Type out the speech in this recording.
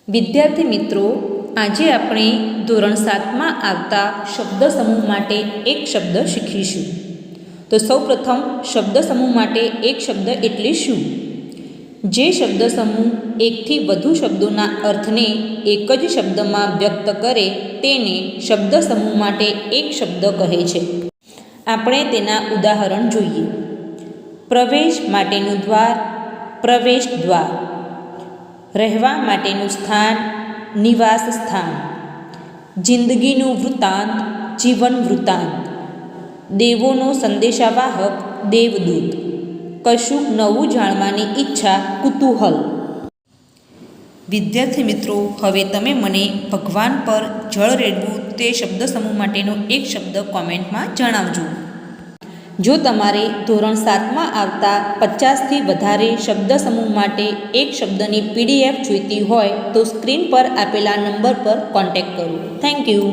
વિદ્યાર્થી મિત્રો, આજે આપણે ધોરણ 7માં આવતા શબ્દ સમૂહ માટે એક શબ્દ શીખીશું. તો સૌપ્રથમ શબ્દ સમૂહ માટે એક શબ્દ એટલે શું? જે શબ્દ સમૂહ એકથી વધુ શબ્દોના અર્થને એક જ શબ્દમાં વ્યક્ત કરે તેને શબ્દ સમૂહ માટે એક શબ્દ કહે છે. આપણે તેના ઉદાહરણ જોઈએ. પ્રવેશ માટેનું દ્વાર, પ્રવેશ દ્વાર. રહેવા માટેનું સ્થાન, નિવાસ સ્થાન. જિંદગીનું વૃત્તાંત, જીવન વૃત્તાંત. દેવોનો સંદેશાવાહક, દેવદૂત. કશુંક નવું જાણવાની ઈચ્છા, કુતૂહલ. વિદ્યાર્થી મિત્રો, હવે તમે મને ભગવાન પર જળ રેડવું તે શબ્દ સમૂહ માટેનો એક શબ્દ કોમેન્ટમાં જણાવજો. જો તમારે ધોરણ 7માં આવતા 50થી વધારે શબ્દ સમૂહ માટે એક શબ્દની PDF જોઈતી હોય તો સ્ક્રીન પર આપેલા નંબર પર કોન્ટેક્ટ કરો. Thank you.